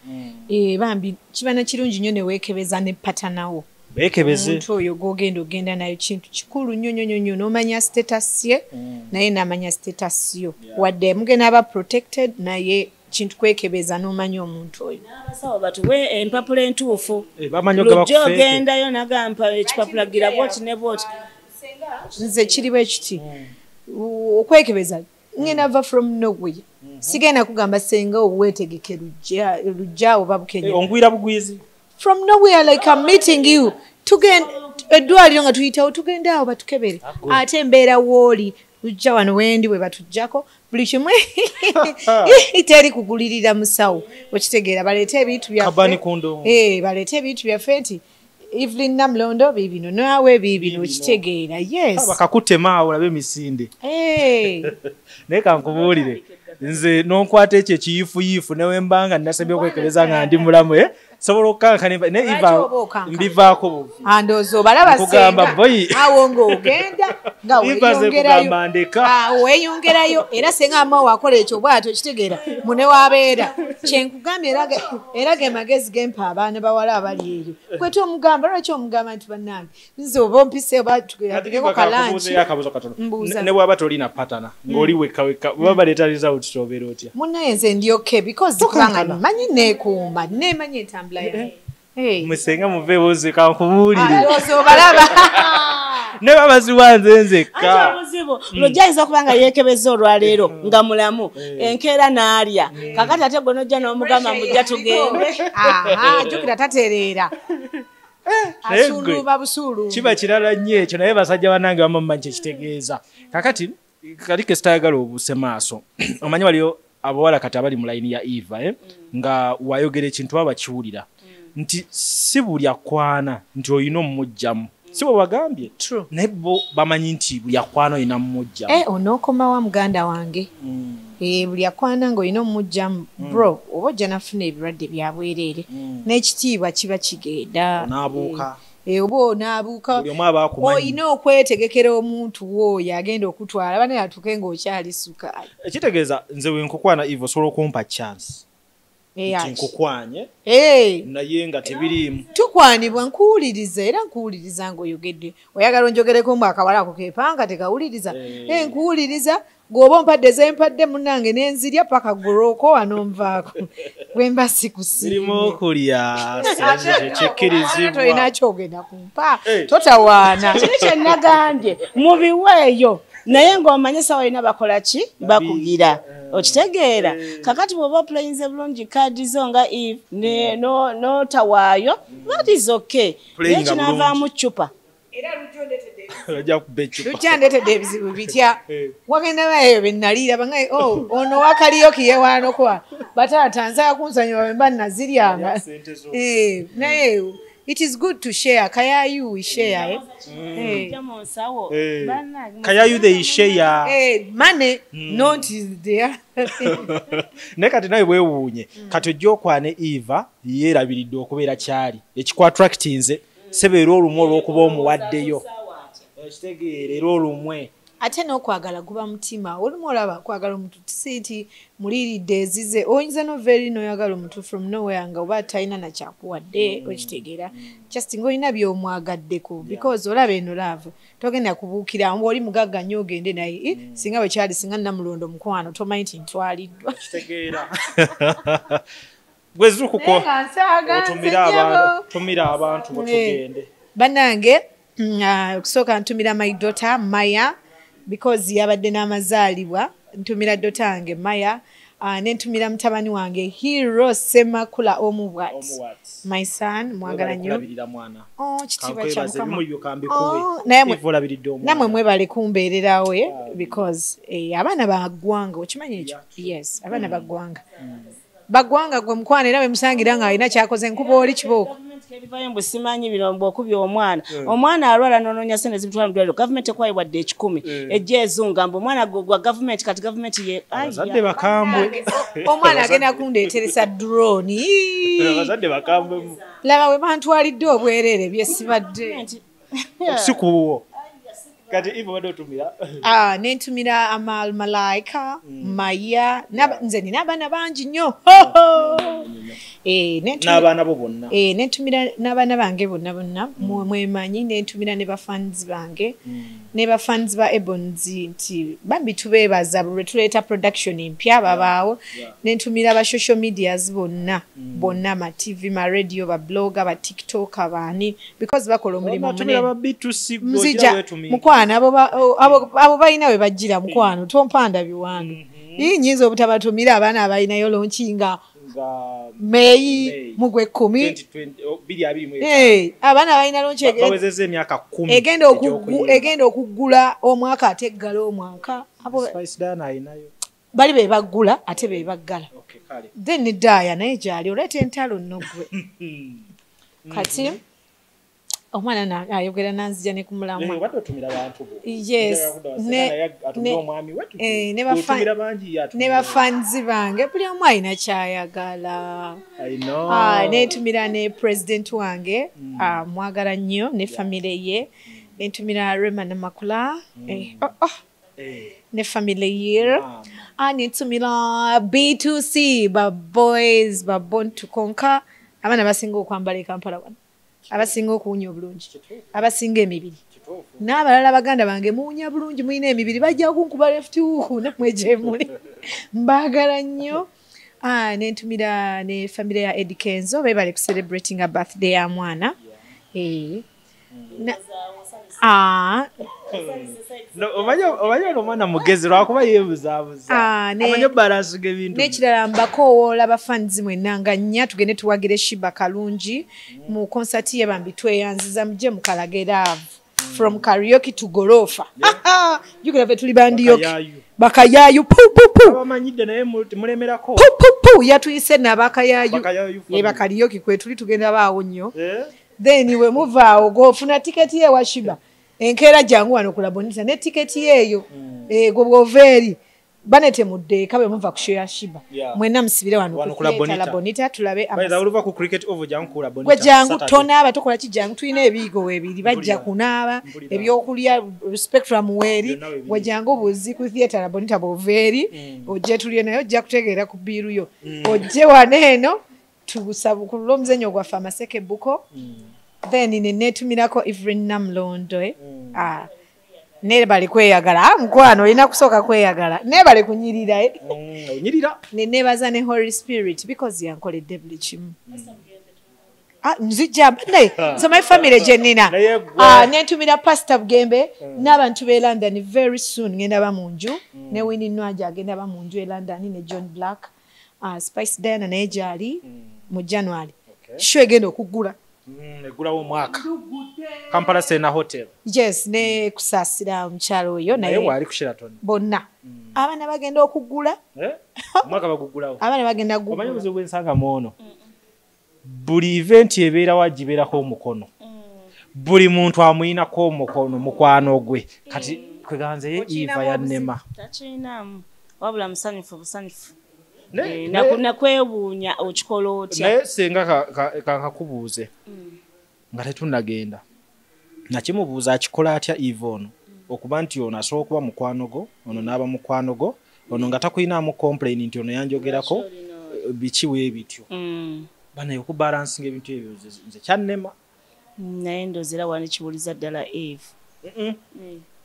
bambi kibana kirungi nnyo ne weekebeza ne patanawo beekebeze omuntu oyo gogenda nayo kintu kikulu nnyo n'omanya status ye naye n'amanya status yo wadde mugenda aba protected naye kintu kwekebeza n'omanya omuntu oyo abasawo batuwe empapula entuufu lujja ogendayo nagampa ekipapula gira bwoti ne bwoti nze kiriwo ekiti okwekebeza ngenda va from nowhere sigenda kugamba senga oweetegeke lujja oba bukenya ongwira bugwizi from nowhere like I'm meeting you tugenda eddwaliro nga tuyitawo tugenda awo batukebere ate embeera wooli lujja wano wendi bwe batujjako buli kimwe teri kugulirira musawo okitegeera baleete ebintu byaffe baleete ebintu byaffe nti Evelyn Namlondo bibino nawe bibino okitegeera yes bakakutemaawo olabe emisinde naye kankubuulire nze nonkwata ekyo ekiyifuyifu newembanga nasabye okwekebeza nga ndi mulamu sobola okukankana ne Eva mbivaako buvi andoozo balaba kugamba boyi awo ng'ogenda nga weeyongerayo era senga ama wakola ekyo bw'atyo okitegeera mune waabeera kyenkugambye era ge magezi gempa abaana bawala abali eyo kweta omugamba lwaki omugamba nti bannange nze oba ompise oba tugeeko kalanki ne bwaba tolina patana ng'oli wekkawekka baba baleeta result tobeera otya munnaye nze ndyoke because kubanga manyi neekuuma nemanyi entambula musenga muveewoze kankubuulire balaba ne babaziwanze nzekka obuzibu lojjayinza okuba nga yeekebeza olwaleero nga mulamu enkeera n'alya kakati ate gwe nojja n'omugamba mujja tugende jjukira tatereera asuuluba busuulu kiba kirala nnyo ekyo naye basajja bannange bamumanyi kyekitegeeza kakati kaliko esitayagala obuse maaso omanyi waliyo abawala kati abali mu layini ya Eva nga wayogera ekintu baba kiwulira nti si buli akwana nti oyina omumugjamu si bwe bagambye naye bo bamanyi nti buli akwana oyina mumugjamu onookomawa muganda wange buli akwana ng'olina omumugjamu bro oba ojja nafuna ebirwadde byabwereere n'ekitiibwa kiba kigenda naabuuka oba onaabuuka olina okwetegekera omuntu w'oyo agenda okutwala bane atuuke ng'okyali sukaali ekitegeeza nze wenkukwana Eva osobola okumpa chance nkukwanye naye nga tebiriimu tukwanibwa nkuwuliriza era nkuwuliriza ng'oyogedde oyagala onjogereko mbu akawala ako kepanga tekawuliriza nkuwuliriza gwoba ompadde zempadde munnange nenzirya paka guloko wanonvaako wemba sikusiirimu okulya tolina kyogenda kumpa totawaana kiri kyennagambye mubiweeyo naye ng'omanye sawa olina bakola ki bakugira okitegeera kakati bw'oba opulayinze bulungi kaadi zo nga Eve n'otawaayo that is okay naye kinaavaamu ccupa lukyandetedde ebizibu bitya wagenda baeyo benaliira bangaye ono wakaliyoki yewanokwa batatanza kunsonyiwa wemba naziryanga naye it is good to share kayayu we share kayayu they share money not there naye kati nawe bwewuunye kati ojja okwane Eva yeerabiridde okubeera kyali ekikwatractinze sebeera olumu olw'okuba omuwaddeyo ekitegeera era olumwe ate n'okwagala guba mutima olumu olaba kwagala omuntu si nti muliiridde ezize oyinza noveeri noyagala omuntu from nowhere nga oba talina nakyakuwadde okitegeera just ng'olina by'omwagaddeko because olaba eno laavu togenda kubuukira oli mugagga nnyo ogende naye singa bwe kyali singa Namulondo mukwano tomanyi nti ntwaliddwa kitegeera bwezukuko otumira abantu bwetugende bannange okusooka ntumira my daughter Maya because yabadde n'amazaalibwa ntumira daughter wange Maya nentumira mutabani wange Hero Semakula Omubwat my son mwagala nnyo kitiibwa kya namwe mwebale kumbeererawe because abaana baggwanga okimanyi ekyo yes abaana baggwanga bagwanga gwe mukwana era bemusangira nga alina kyakoze nkuba oli kibooko ebivayo mbu simanyi bino bw'okubya omwana alwala n'onoonya sente zimutwala mu ddwaliro gavumenti ekwayibwadde 10 ejja ezunga mbu omwana gwa gavumenti kati gavumenti ye abazadde bakambwe omwana agenda kundeeteresa drone abazadde bakambwemu laba we bantwalidde obwereere byesibadde sikuwo kati Eva wadde otumira nentumira Amal Malaika Maya nze nina abaana bangi nnyo n'abaana bo bonna nentumira n'abaana bange bonna mwemanyi nentumira ne bafans bange ne bafans ba Ebons nti bambi tubeebaza lwe tuleeta production empya babaawo nentumira ba social medias bonna ma TV ma radio ba blogger ba TikTok abaani because bakola omulimu munene mukwana abo balina we bajjira mukwano tompanda biwandu nyinza obutabatumira abaana abalinayo lonkinga Mei mugwe 10 abaana balina lonki egenda okuggula omwaka ate eggala omwaka bali be baggula ate be baggala then Daya naye gyali oleeta entalo nno gwe kati omwana ayogera nanzija ne kumulamwa yes ne bafanzi bange buli omu alina kyayagala neetumira ne president wange mwagala nnyo ne famire ye nentumira Rema Namakula ne family ye nentumira B2C ba boys ba Born to Conquer abaana basinga okwambala Kampala wano abasinga okuwunya obulungi abasinga emibiri n'abalala baganda bange muwunya bulungi mulina emibiri bajja kunkuba left hook nemwejemuli mbagala nnyo nentumira ne family ya Eddie Kenzo bebale ku celebrating a birthday ya mwana omanya omwana mugezi lwakuba yeebuzaabuza amanya balansi g'ebintu n'ekirala mbakowoola bafanzi mwenna nga nnya tugende tuwagire Shiba kalungi mu konsati ye bambi tweyanziza mujje mukalagera from karaoke to gorofa jukira fe tuli bandiyoki bakayaayu abamanyidde naye mulemerako yatuyise n'abakayaayu ye bakaliyoki kwe tuli tugenda baawo nnyo then we muvaawo gofuna tiketi ye wa Shiba enkeera jangu wano kula Bonita ne tiketi yeyo goveeri banete muddeeka bwe muva ku show ya Shiba mwena musibire wano kula Bonita tulabe oluva ku cricket over jangu kula Bonita gwe jangu tonaaba tokola ki jangu tulina ebiyigo weebiri bajja kunaaba ebyokulya spectrum weeri gwe jangu buzi ku theatre la Bonita boveeri ojje tulye nayo ojja kutegeera ku biiru yo ojje waneeno tugusabukulula omuzenyo gwaffe Amaseke Buko then netumirako Evelyn Namlondo ne bali kweyagala mukwano olina kusooka kweyagala ne bali kunyirira onyirira nebaza ne Holy Spirit because yankoledde buli kimu nzija bane so my family jenina netumira Pastor Bugembe n'abantu be London very soon ngenda ba munju ne Winnie Nwaja agenda ba munju e London ne John Black Spice Diana naye gyali mu January show egenda okugula egulawo omwaka Kampala Sena Hotel yes ne kusaasira omukyalo oyo naye wali ku Sheraton bonna abaana bagenda okugula omwaka bagugulawo abaana bagenda kugula omanyi buzibu bwensanga muono buli event ebeera wagibeerako omukono buli muntu amuyinako omukono mukwano gwe kati kweganze ye Eva yannema takinaamu wabula musanyufu busanyufu nakwebuunya okikola otya naye senga kankakubuuze nga tetunnagenda nakimubuuza akikola atya Eva ono okuba nti ono asobola okuba mukwano go ono n'aba mukwano go ono nga takulinaamu complain nti ono yanjogerako biki weebityo banaye okubalansinga ebintu ebyo nze kyannema naye ndozera wani kibuliza ddala Eve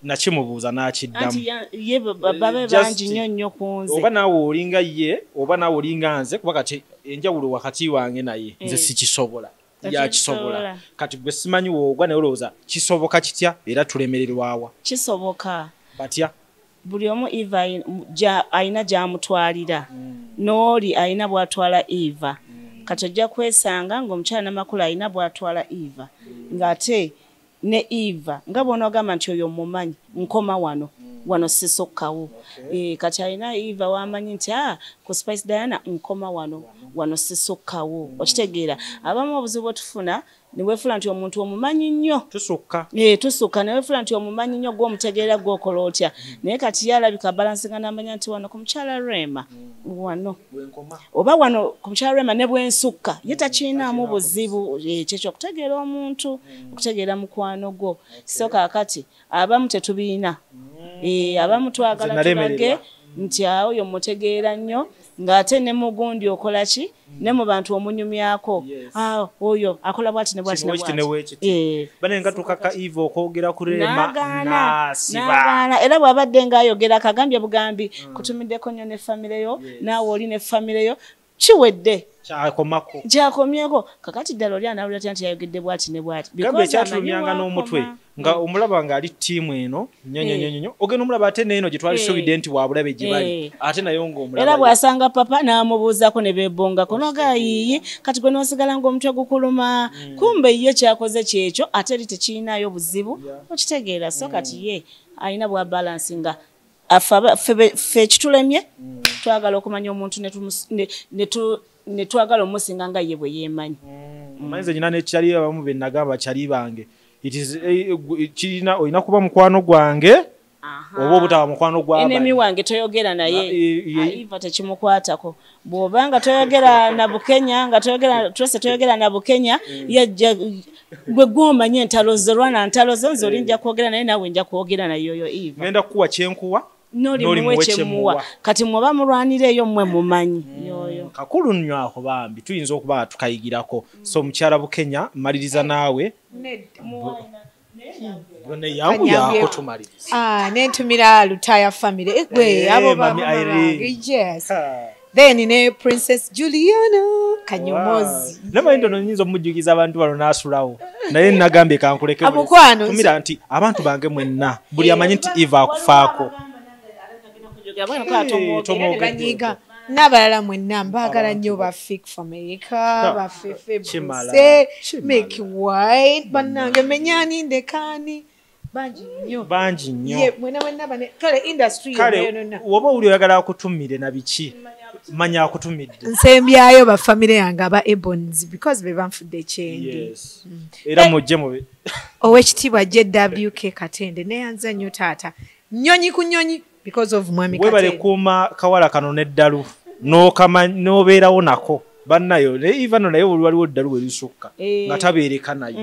nakimubuuza n'akiddamu ye babe bangi nnyo nnyo ku nze oba naawe olinga ye oba naawe olinga nze kuba kati enjawulo wakati wange naye nze sikisobola yakisobola kati gwe simanyi woogwa naye olowooza kisoboka kitya era tulemererwawa kisoboka batya buli omu Eva ayina gy'amutwalira n'oli ayina bw'atwala Eva kati ojja kwesanga ng'omukyala Namakula ayina bw'atwala Eva ng'ate ne Eva nga bw'onoogamba nti oyo mumanyi nkoma wano sisokkawo kati ayina Eva wamanyi nti ku Spice Diana nkoma wano sisokkawo okitegeera abamu obuzibu bwetufuna niweefula nti omuntu omumanyi nnyo tusukka niweefula nti omumanyi nnyo gw'omutegeera gw'okola otya naye kati ye alabika balansinga n'amanya nti wano ku mukyala Rema wano oba wano ku mukyala Rema ne bwensukka ye takiinaamu buzibu kyekyo okutegeera omuntu okutegeera mukwano gwo so kaakati abamu tetubiina abamu twagala tulage nti oyo mutegeera nnyo ng'ate ne mugundi okola ki ne mu bantu omunyumyako oyo akola bwati ne bwati bane nga tukaka Eva okwogera ku Rema nasiba era bw'abadde ng'ayogera akagambye bugambi kutumiddeko nnyo ne famire yo naawe oli ne famire yo kiwedde kyakomyeko kakati ddala oli anawulira tya nti yayogedde bwati ne bwati gambye ekyatulumyanga n'omutwe nga omulaba ng'ali ttiimu eno nyonyonyonyo ogenda omulaba ate neeno gye twali sobidde nti wabulabe gye bali ate nayo ng'omulaba era bw'asanga papa n'amubuuzako ne beebongako nogayiyi kati gwe n'osigala ng'omutwe gukuluma kumbe ye kyakoze kyekyo ate eri tekiinaayo buzibu okitegeera so kati ye alina bwa balansi nga ffe ekitulemye twagala okumanya omuntu ne twagala omusinga nga ye bwe yeemanyi. Omanyize nyina nekyali abamu be nagamba kyali bange kirina olina kuba mukwano gwange oba obutaba mukwano gw'abantu. Enemi wange toyogera naye iva tekimukwatako bw'obanga toyogera na Bukenya nga toyogera na Bukenya yajja gwe gw'omanyi entalo ze lwana ntalo zo nze olinja kwogera naye nawe nja kwogera naye oyo Eva. Ngenda kuwa kyenkuwa noli muwe kyemuwa kati mwoba mulwanira eyo mmwe mumanyi yoyo. Kakulu nnyo ako bambi tuyinza okuba tukayigirako. So mukyala Bukenya maliriza naawe. Bone yangu yako tumaliriza. Nentumira Lutaya family. Gwe abo babange. Yes. Then ne Princess Juliana Kanyomozi. Nama ndo nyinzo mujjukiza abantu balo nasulawo. Naye nagambe kankuleke. Abukwano. Tumira anti abantu bange mwenna. Buli amanyi nti Eva akufaako. Banyiga n'abalala mwenna mbagala nnyo ba Fik Fameka ba Fefe Buse Make White bannange menyani ndekani banji nnyo ye mwenna bane kale industry yonna woba uli oyagala akutumire na biki manya akutumidde nsembyayo ba family yange aba Ebons because be banfudde kyendi. Yes. Era mujje mube owekitibwa JWK Katende neyanza nnyo taata nnyonyi ku nnyonyi because of mwami Katende. Webale kuma kawala kano neddalu nobeerawo nako bannayo even naye waliwo ddalu welisukka nga tabeereka naye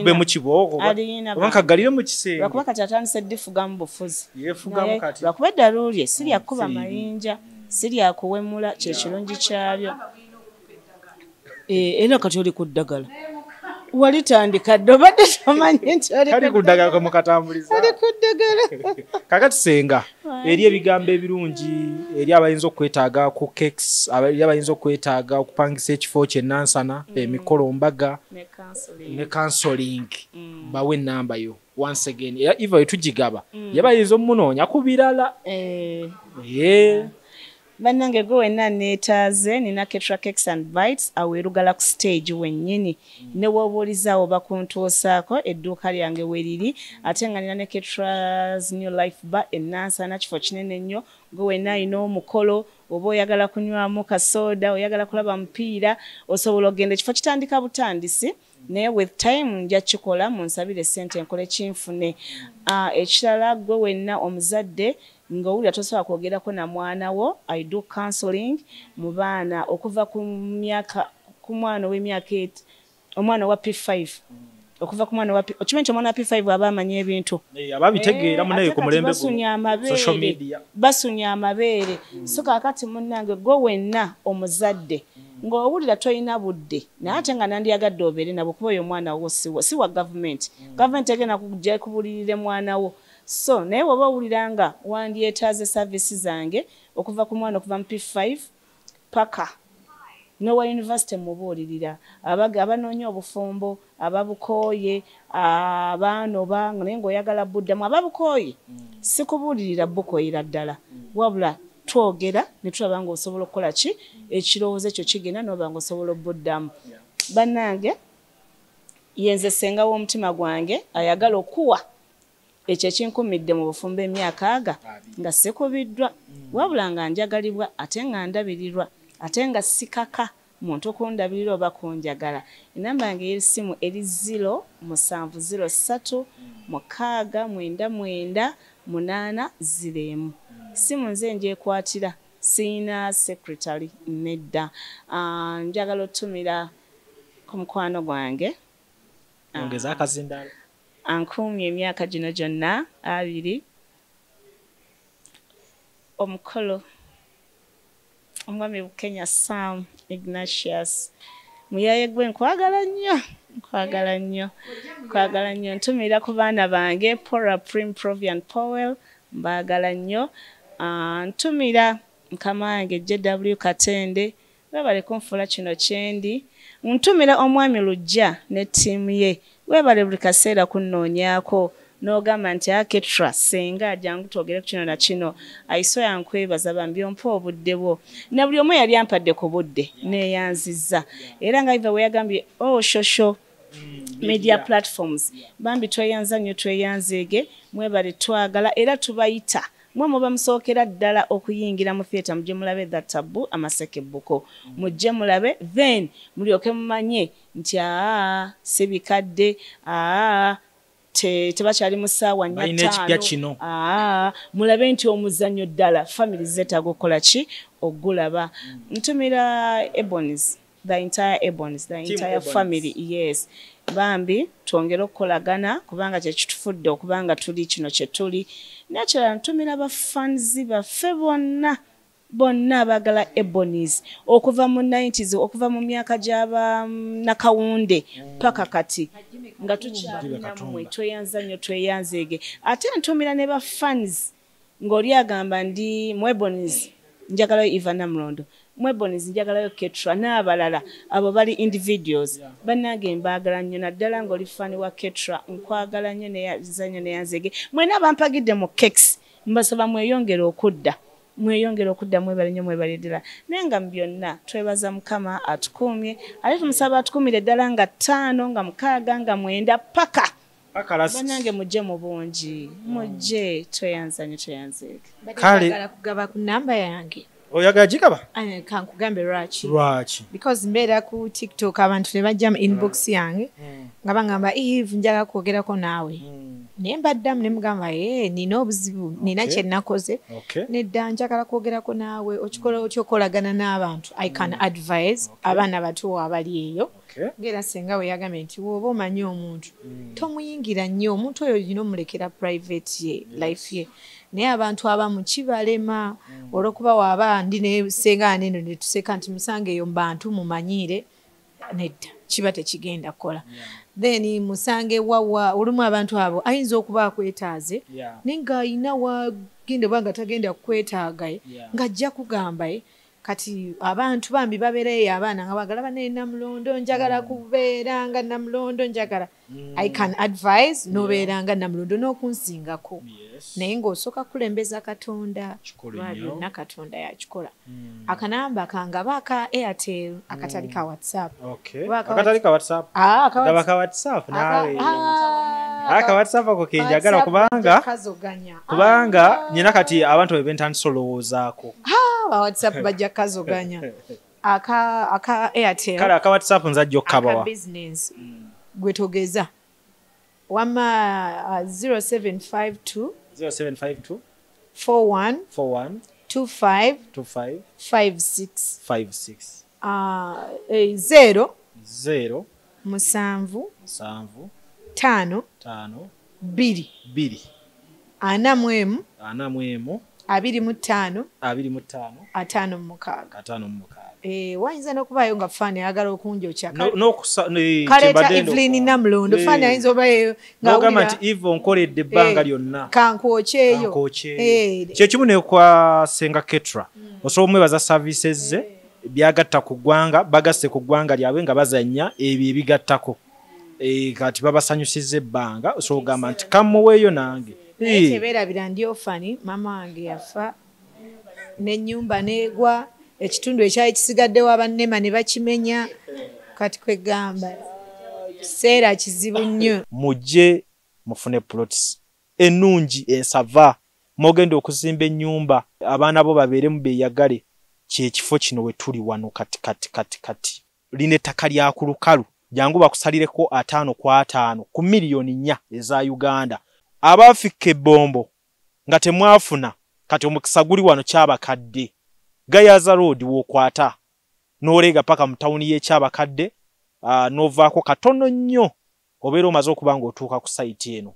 be mu kibooko obanka galire mu kisenge lwakuba kati atandise difuga mu bufuzi yefugamu kati lwakuba eddalu lye sirya kuba mayinja sirya kuwemula kyekirungi kyabyo era kati oli ku ddagala walitandika dobadde tomanyi nti kali ku ddagala kamukatambuliza ali ku ddagala kakati senga eri ebigambo ebirungi eri abayinza okwetaaga ku cakes eri abayinza okwetaaga okupangisa ekifo kyennansana emikolo mbaga ne counseling bawe enamba yo once again era Eva etugigaba yabayinza omunoonya ku birala bannange gwe wenna neetaaze nina Ketra Cakes and Bites aweerugala ku stage wennyini ne wobuulizaawo bakuntuusaako edduuka lyange weriri ate nga nina ne Ketra's New Life Bar ennansana kifo kinene nnyo gwe wenna alina omukolo oba oyagala kunywamu kasooda oyagala kulaba mupiira osobola okgenda ekifo kitandika butandisi naye with time nja kikola munsabire ssente nkole kinfune. Ekirala gwe wenna omuzadde ng'owulira tosobola kwogerako na mwana wo I do counseling mu baana okuva ku mwana w'emyaka 8 omwana wa P5 okuva ku mwana wa okimanyi omwana wa P5 aba amanyi ebintu ababitegeera munaye ku mulembe social media basunya amabeere so kakati munnange gwe wenna omuzadde ng'owulira toyina budde naye ate nga nandiyagadde obeere nabo kuba oyo omwana wo si wa gavumenti egenda kujja kubulirire mwana wo. So naye woba owulira nga wandyetaaze services zange okuva ku mwana okuva mu P5 paka nowa university mubuulirira abanoonya obufumbo ababukooye abaanoba naye ng'oyagala buddamu ababukooye si kubuulirira bukoyira ddala wabula twogera ne tulaba nga osobola okukola ki ekirowoozo ekyo kigenda n'oba nga osobola obuddamu. Bannange yenze senga w'omutima gwange ayagala okuwa ekyo ekinkumidde mu bufumbo emyaka aga nga sikubiddwa wabula nga njagalibwa ate nga ndabirirwa ate nga sikaka muntu okundabirira oba kunjagala. Enamba yange y'essimu eri 07036999801 simu nze njekwatira siina secretary nedda. Njagala otumira ku mukwano gwange ongeza akazindala ankumye emyaka gino gyonna 2 omukolo omwami Bukenya Sam Ignatius muyaye gwe nkwagala nnyo ntumira ku baana bange Pora Prim Provian Powell mbagala nnyo. Ntumira mukama wange JW Katende webale kunfula kino kyendi. Ntumira omwami Lujja ne ttiimu ye webale buli kaseera kunnoonyaako n'ogamba nti Ketra senga jangu twogere ku kino na kino aiso yankwebaza bambi ompa obudde bwo na buli omu yali ampadde ku budde neeyanzizza era nga Eva we yagambye shosho media platforms bambi tweyanza nnyo tweyanzeege mwebale twagala era tubayita mwe muba musookera ddala okuyingira mu theatre mujje mulabe That Taboo Amasekebbuko mujje mulabe then mulyoke mumanye nti sibikadde tebakyali mu ssaawa 4 mulabe nti omuzannyo ddala family zeetaaga okukola ki ogulaba ntumira Ebonies the entire family yes bambi twongere okukolagana kubanga kyekitufudde okubanga tuli kino kye tuli nakirala ntumira bafanzi baffe bonna abagala Ebonies okuva mu 90s okuva mu myaka gy'aba nakawunde paka kati nga tukyalinammwe tweyanzege ate ntumira ne bafans ng'oli agamba ndi mu Ebonies njagalayo Ivana Mlondo mu Ebonies njagalayo Ketra n'abalala abo bali individuals bannange mbaagala nnyo naddala ng'oli fani wa Ketra nkwagala nnyo neyanzege mwena bampagidde mu Kex mbasaba mweyongere okudda mwebale nnyo mwebale ddala naye nga mu byonna twebaza Mukama atukuumye ate tumusaba atukuumire ddala nga 5 nga 6 nga 9 paka bannange mujje mu bungi mujje tweyanzege kale kugaba ku namba yange oyagala gikaba kankugambe lwaki because mbeera ku TikTok abantu ne bajja mu inbox yange nga bangamba Eve njaga kwogerako naawe naye mbaddamu ne mugamba nina obuzibu nina kye nakoze nedda njagala kwogerako naawe okikola otya okolagana n'abantu I can advise abaana bato abali eyo ngera senga we yagambye nti woba omanyi omuntu tomuyingira nnyo omuntu oyo olina omulekera private life ye naye abantu abamu kibalema olwokuba waaba ndi ne senga neno ne tuseka nti musange eyo mbantu mumanyire nedda kiba tekigenda kukola then musange wawa olumu abantu abo ayinza okuba akwetaaze nenga ayina wagenda banga tagenda kukwetaaga ng'ajja kugamba kati abantu bambi babeereyo abaana nga bagala bane Namulondo njagala kubeera nga Namulondo njagala I can advise nobeera nga Namulondo n'okunsingako naye ng'osooka kulembeza Katonda byonna Katonda yakikola akanamba kange baka Airtel akatali ka WhatsApp akatali ka WhatsApp ka WhatsApp nawe aka WhatsApp ako kenjagala kubanga nyina kati abantu bentandisolowozaako WhatsApp bajja kazoganya aka Airtel kale aka WhatsApp nzajja okabawa business gwetogeza wama 0752 41 25 56 0 musanvu 5 2 4 25 wayinza n'okubaayo nga fani ayagala okunjokya kaleeta Evelyn Namulondo fani ayinza obayo ng'ogamba nti Eve onkoledde ebbanga lyonna kankwoceeyo kyekimu nekwa Senga Ketra osobola omwebaza services ze byagatta ku ggwanga bagasse ku ggwanga lyabwe nga bazannya ebyo ebigattako kati babasanyusizza ebbanga osobola ogamba nti kamuweeyo nange tebeerabira ndi ofani mama wange yafa n'ennyumba n'egwa ekitundu ekyali kisigaddewo abannema ne bakimenya kati kwegamba kiseera kizibu nnyo mujje mufune plots ennungi ensava mogenda okuzimba ennyumba abaana bo babeeremu beeyagale kyekifo kino we tuli wano kati lina ettaka lya ku lukalu jangu bakusalireko 5 kwa 5 ku miliyoni 4 eza Uganda abafika ebbombo nga temwafuna kati omukisa guli wano kyabakadde Gayaza Road wokwata n'olega paka mu tawuni y'ekyabakadde novaako katono nnyo obeera omaze okuba ng'otuuka ku site eno